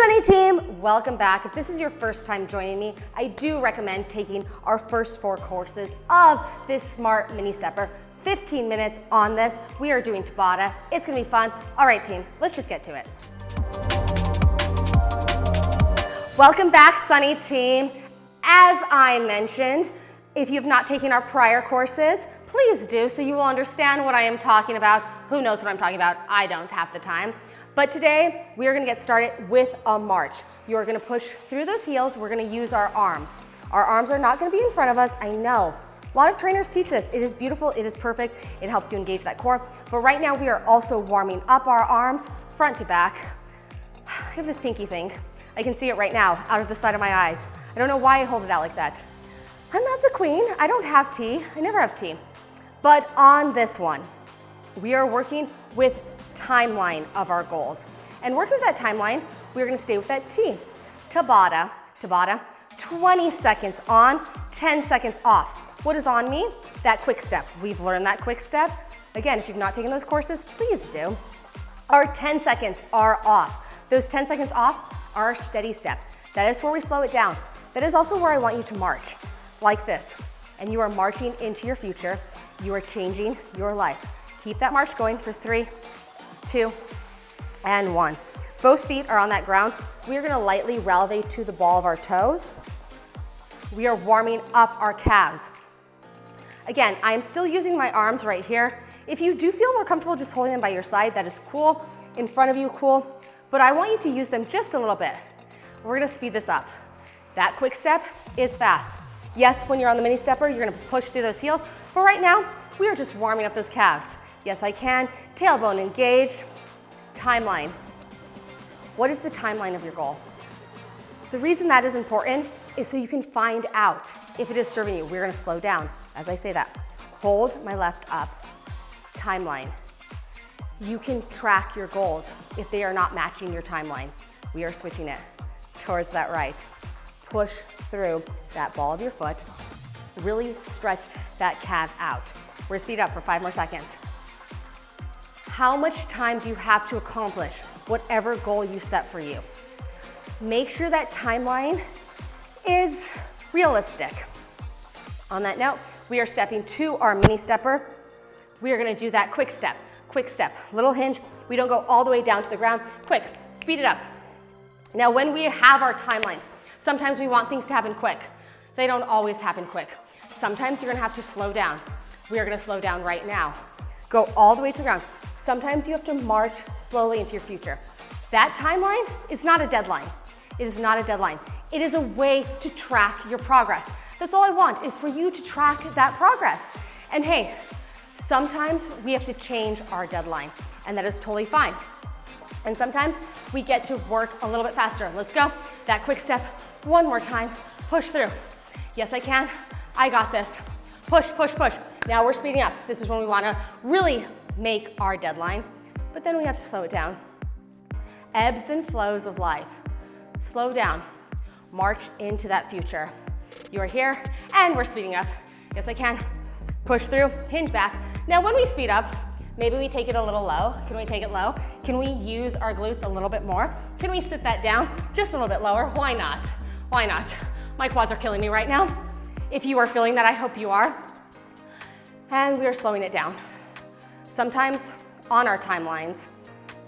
Sunny team, welcome back. If this is your first time joining me, I do recommend taking our first 4 courses of this S.M.A.R.T mini stepper. 15 minutes on this. We are doing Tabata. It's gonna be fun. All right team, let's just get to it. Welcome back, Sunny team. As I mentioned, if you have not taken our prior courses, please do so you will understand what I am talking about. Who knows what I'm talking about? I don't half the time. But today, we are gonna get started with a march. You are gonna push through those heels. We're gonna use our arms. Our arms are not gonna be in front of us, I know. A lot of trainers teach this. It is beautiful, it is perfect. It helps you engage that core. But right now, we are also warming up our arms, front to back. I have this pinky thing. I can see it right now, out of the side of my eyes. I don't know why I hold it out like that. I'm not the queen, I don't have tea. I never have tea. But on this one, we are working with timeline of our goals. And working with that timeline, we're gonna stay with that T. Tabata, 20 seconds on, 10 seconds off. What is on me? That quick step. We've learned that quick step. Again, if you've not taken those courses, please do. Our 10 seconds are off. Those 10 seconds off are our steady step. That is where we slow it down. That is also where I want you to march, like this. And you are marching into your future. You are changing your life. Keep that march going for 3, 2, and 1. Both feet are on that ground. We are gonna lightly releve to the ball of our toes. We are warming up our calves. Again, I am still using my arms right here. If you do feel more comfortable just holding them by your side, that is cool. In front of you, cool. But I want you to use them just a little bit. We're gonna speed this up. That quick step is fast. Yes, when you're on the mini stepper, you're gonna push through those heels. But right now, we are just warming up those calves. Yes, I can. Tailbone engaged. Timeline. What is the timeline of your goal? The reason that is important is so you can find out if it is serving you. We're gonna slow down as I say that. Hold my left up. Timeline. You can track your goals if they are not matching your timeline. We are switching it towards that right. Push through that ball of your foot. Really stretch that calf out. We're gonna speed up for 5 more seconds. How much time do you have to accomplish whatever goal you set for you? Make sure that timeline is realistic. On that note, we are stepping to our mini stepper. We are gonna do that quick step, little hinge. We don't go all the way down to the ground. Quick, speed it up. Now, when we have our timelines, sometimes we want things to happen quick. They don't always happen quick. Sometimes you're gonna have to slow down. We are gonna slow down right now. Go all the way to the ground. Sometimes you have to march slowly into your future. That timeline is not a deadline. It is not a deadline. It is a way to track your progress. That's all I want is for you to track that progress. And hey, sometimes we have to change our deadline, and that is totally fine. And sometimes we get to work a little bit faster. Let's go. That quick step, one more time. Push through. Yes, I can. I got this. Push, push, push. Now we're speeding up. This is when we want to really make our deadline, but then we have to slow it down. Ebbs and flows of life. Slow down. March into that future. You are here, and we're speeding up. Yes, I can. Push through, hinge back. Now when we speed up, maybe we take it a little low. Can we take it low? Can we use our glutes a little bit more? Can we sit that down just a little bit lower? Why not? Why not? My quads are killing me right now. If you are feeling that, I hope you are. And we are slowing it down. Sometimes on our timelines,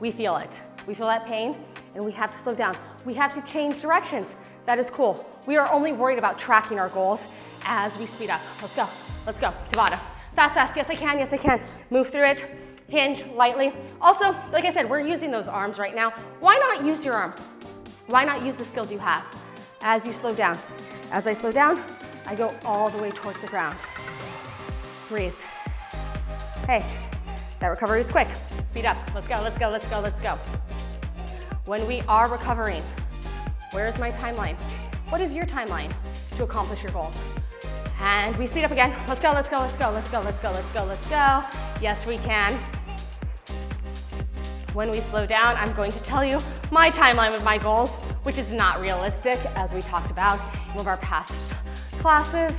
we feel it. We feel that pain, and we have to slow down. We have to change directions. That is cool. We are only worried about tracking our goals as we speed up. Let's go, let's go. Tabata. Fast, fast, yes I can, yes I can. Move through it, hinge lightly. Also, like I said, we're using those arms right now. Why not use your arms? Why not use the skills you have as you slow down? As I slow down, I go all the way towards the ground. Breathe. Hey, that recovery is quick. Speed up, let's go, let's go, let's go, let's go. When we are recovering, where is my timeline? What is your timeline to accomplish your goals? And we speed up again. Let's go, let's go, let's go, let's go, let's go, let's go, let's go. Yes, we can. When we slow down, I'm going to tell you my timeline with my goals, which is not realistic, as we talked about in one of our past classes.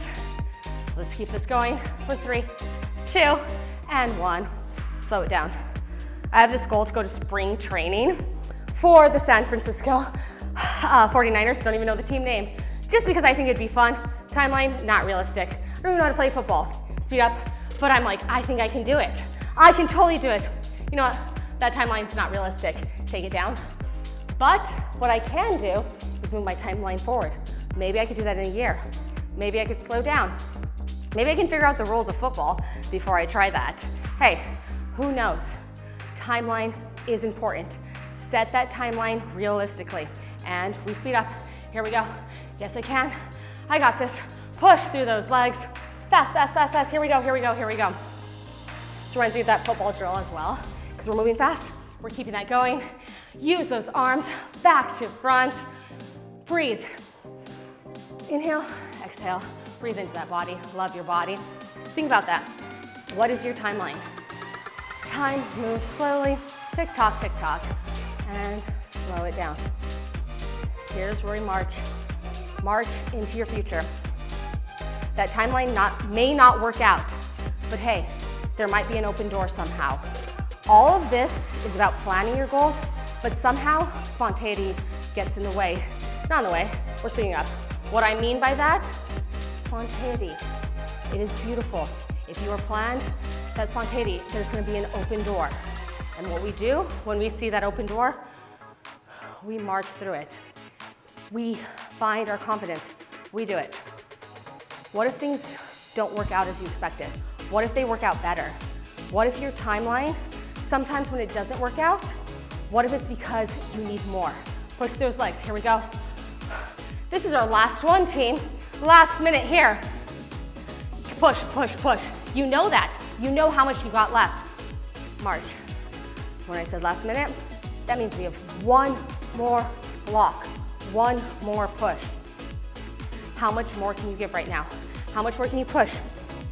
Let's keep this going for 3, 2, and 1. Slow it down. I have this goal to go to spring training for the San Francisco 49ers, don't even know the team name. Just because I think it'd be fun. Timeline, not realistic. I don't even know how to play football. Speed up, but I'm like, I think I can do it. I can totally do it. You know what? That timeline's not realistic. Take it down. But what I can do is move my timeline forward. Maybe I could do that in a year. Maybe I could slow down. Maybe I can figure out the rules of football before I try that. Hey, who knows? Timeline is important. Set that timeline realistically. And we speed up. Here we go. Yes, I can. I got this. Push through those legs. Fast, fast, fast, fast. Here we go, here we go, here we go. This reminds me of that football drill as well, because we're moving fast. We're keeping that going. Use those arms back to front. Breathe. Inhale, exhale. Breathe into that body. Love your body. Think about that. What is your timeline? Time moves slowly. Tick tock, and slow it down. Here's where we march. March into your future. That timeline may not work out, but hey, there might be an open door somehow. All of this is about planning your goals, but somehow spontaneity gets in the way. Not in the way, we're speeding up. What I mean by that, spontaneity. It is beautiful. If you are planned, that spontaneity, there's gonna be an open door. And what we do when we see that open door, we march through it. We find our confidence, we do it. What if things don't work out as you expected? What if they work out better? What if your timeline, sometimes when it doesn't work out, what if it's because you need more? Push those legs, here we go. This is our last one, team. Last minute here. Push, push, push. You know that. You know how much you got left. March. When I said last minute, that means we have one more block, one more push. How much more can you give right now? How much more can you push?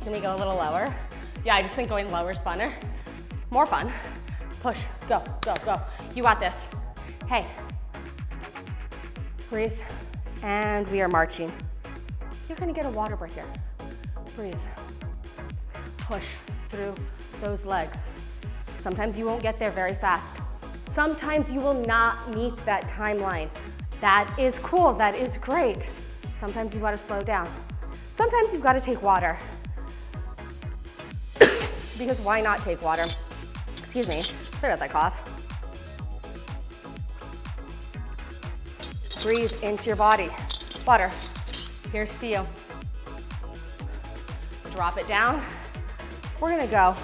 Can we go a little lower? Yeah, I just think going lower is funner. More fun. Push, go, go, go. You got this. Hey, breathe, and we are marching. You're gonna get a water break here. Breathe. Push through those legs. Sometimes you won't get there very fast. Sometimes you will not meet that timeline. That is cool, that is great. Sometimes you've got to slow down. Sometimes you've got to take water. Because why not take water? Excuse me, sorry about that cough. Breathe into your body. Water, here's to you. Drop it down. We're gonna go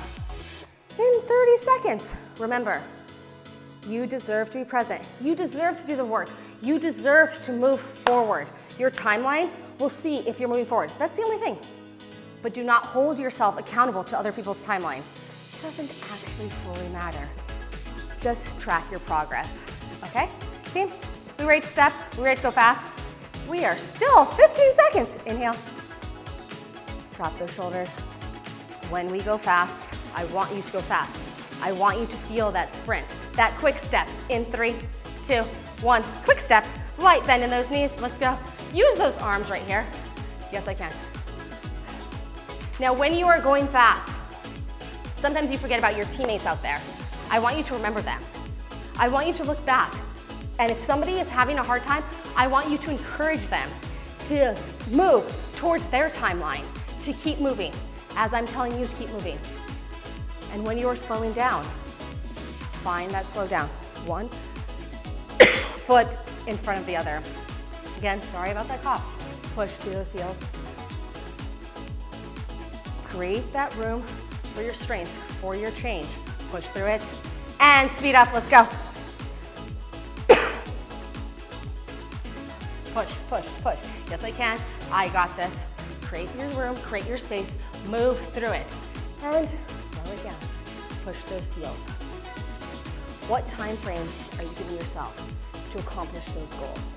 in 30 seconds. Remember, you deserve to be present. You deserve to do the work. You deserve to move forward. Your timeline will see if you're moving forward. That's the only thing. But do not hold yourself accountable to other people's timeline. It doesn't actually fully matter. Just track your progress, okay? Team, we ready to step? We ready to go fast? We are still 15 seconds. Inhale. Drop those shoulders. When we go fast, I want you to go fast. I want you to feel that sprint, that quick step in 3, 2, 1. Quick step, light bend in those knees. Let's go. Use those arms right here. Yes, I can. Now, when you are going fast, sometimes you forget about your teammates out there. I want you to remember them. I want you to look back. And if somebody is having a hard time, I want you to encourage them to move towards their timeline, to keep moving, as I'm telling you to keep moving. And when you are slowing down, find that slow down. One foot in front of the other. Again, sorry about that cough. Push through those heels. Create that room for your strength, for your change. Push through it and speed up. Let's go. Push, push, push. Yes, I can. I got this. Create your room, create your space, move through it. And slow it down. Push those heels. What time frame are you giving yourself to accomplish those goals?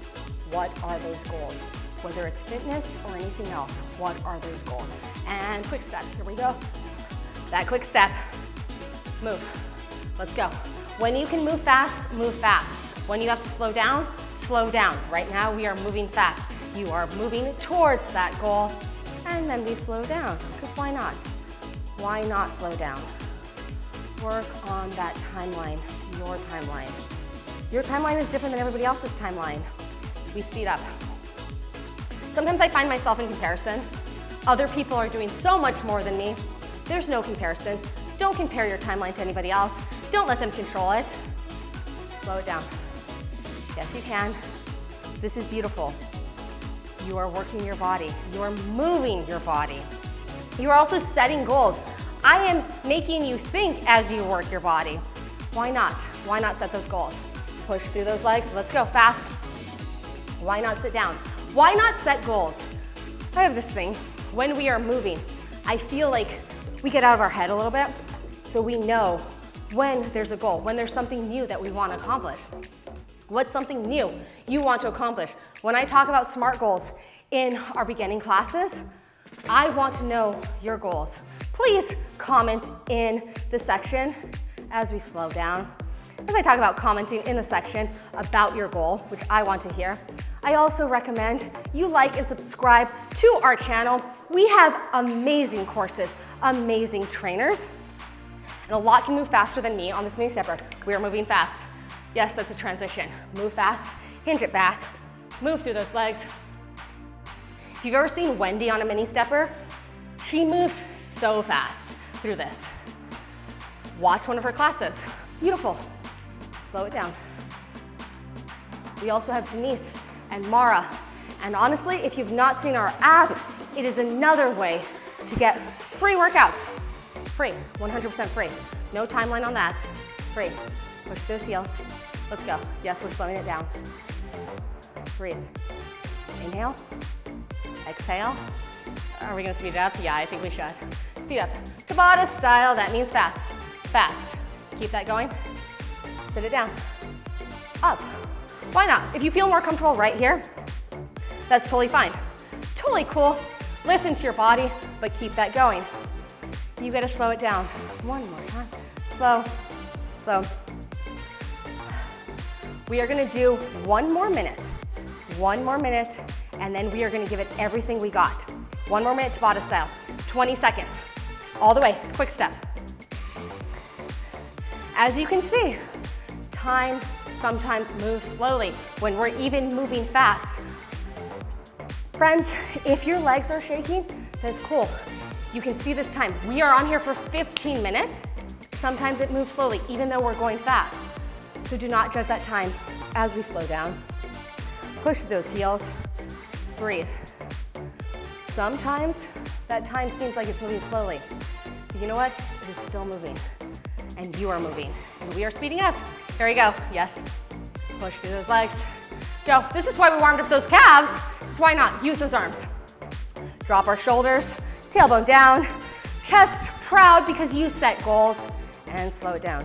What are those goals? Whether it's fitness or anything else, what are those goals? And quick step, here we go. That quick step, move. Let's go. When you can move fast, move fast. When you have to slow down, slow down. Right now we are moving fast. You are moving towards that goal, and then we slow down, because why not? Why not slow down? Work on that timeline, your timeline. Your timeline is different than everybody else's timeline. we speed up. Sometimes I find myself in comparison. Other people are doing so much more than me. There's no comparison. Don't compare your timeline to anybody else. Don't let them control it. Slow it down. Yes, you can. This is beautiful. You are working your body. You are moving your body. You are also setting goals. I am making you think as you work your body. Why not? Why not set those goals? Push through those legs. Let's go fast. Why not sit down? Why not set goals? I have this thing. When we are moving, I feel like we get out of our head a little bit, so we know when there's a goal, when there's something new that we want to accomplish. What's something new you want to accomplish? When I talk about SMART goals in our beginning classes, I want to know your goals. Please comment in the section as we slow down. As I talk about commenting in the section about your goal, which I want to hear, I also recommend you like and subscribe to our channel. We have amazing courses, amazing trainers, and a lot can move faster than me on this mini stepper. We are moving fast. Yes, that's a transition. Move fast, hinge it back, move through those legs. If you've ever seen Wendy on a mini stepper, she moves so fast through this. Watch one of her classes. Beautiful. Slow it down. We also have Denise and Mara. And honestly, if you've not seen our app, it is another way to get free workouts. Free, 100% free. No timeline on that. Free. Push those heels. Let's go. Yes, we're slowing it down. Breathe. Inhale. Exhale. Are we gonna speed it up? Yeah, I think we should. Speed up. Tabata style, that means fast. Fast. Keep that going. Sit it down. Up. Why not? If you feel more comfortable right here, that's totally fine. Totally cool. Listen to your body, but keep that going. You gotta slow it down. One more time. Slow, slow. We are gonna do one more minute, and then we are gonna give it everything we got. One more minute Tabata style, 20 seconds. All the way, quick step. As you can see, time sometimes moves slowly when we're even moving fast. Friends, if your legs are shaking, that's cool. You can see this time. We are on here for 15 minutes. Sometimes it moves slowly, even though we're going fast. So do not judge that time as we slow down. Push those heels, breathe. Sometimes that time seems like it's moving slowly. But you know what? It is still moving, and you are moving. And we are speeding up. Here we go, yes. Push through those legs. Go, this is why we warmed up those calves, so why not? Use those arms. Drop our shoulders, tailbone down, chest proud because you set goals, and slow it down.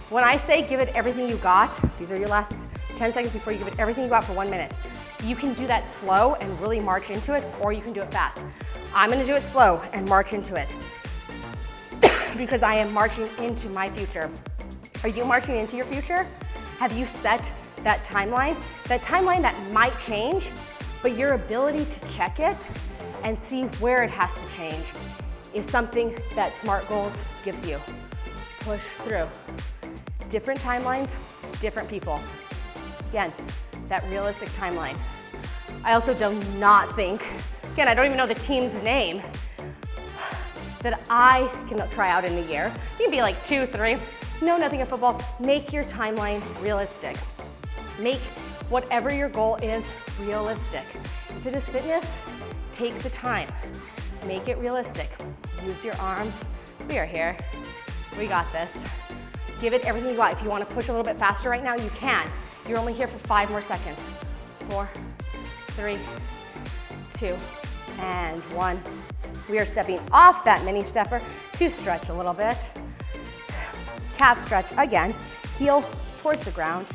When I say give it everything you got, these are your last 10 seconds before you give it everything you got for 1 minute. You can do that slow and really march into it, or you can do it fast. I'm gonna do it slow and march into it because I am marching into my future. Are you marching into your future? Have you set that timeline? That timeline that might change, but your ability to check it and see where it has to change is something that SMART goals gives you. Push through. Different timelines, different people. Again, that realistic timeline. I also do not think, again, I don't even know the team's name, that I can try out in a year. You can be like 2, 3, know nothing of football. Make your timeline realistic. Make whatever your goal is realistic. If it is fitness, take the time. Make it realistic. Use your arms. We are here. We got this. Give it everything you got. If you want to push a little bit faster right now, you can. You're only here for 5 more seconds. 4, 3, 2, and 1. We are stepping off that mini stepper to stretch a little bit. Calf stretch again. Heel towards the ground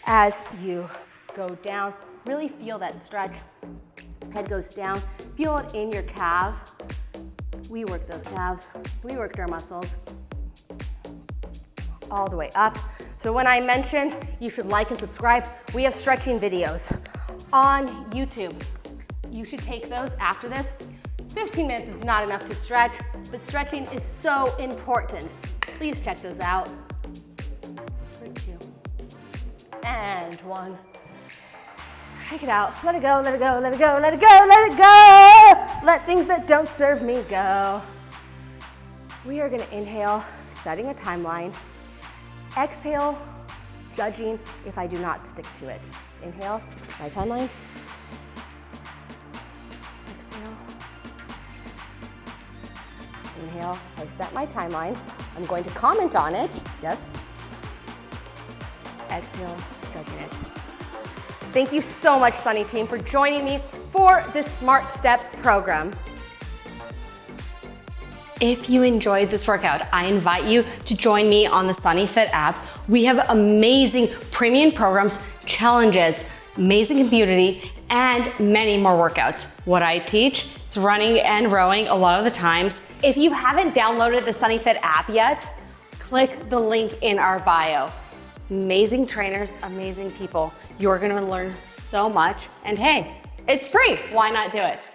as you go down. Really feel that stretch. Head goes down. Feel it in your calf. We worked those calves. We worked our muscles. All the way up. So when I mentioned you should like and subscribe, we have stretching videos on YouTube. You should take those after this. 15 minutes is not enough to stretch, but stretching is so important. Please check those out. For 2, and 1. Shake it out. Let it go, let it go, let it go, let it go, let it go. Let things that don't serve me go. We are gonna inhale, setting a timeline. Exhale, judging if I do not stick to it. Inhale, my timeline. Exhale. Inhale, I set my timeline. I'm going to comment on it. Yes. Exhale, judging it. Thank you so much, Sunny Team, for joining me for this Smart Step program. If you enjoyed this workout, I invite you to join me on the SunnyFit app. We have amazing premium programs, challenges, amazing community, and many more workouts. What I teach, it's running and rowing a lot of the times. If you haven't downloaded the SunnyFit app yet, click the link in our bio. Amazing trainers, amazing people. You're gonna learn so much, and hey, it's free. Why not do it?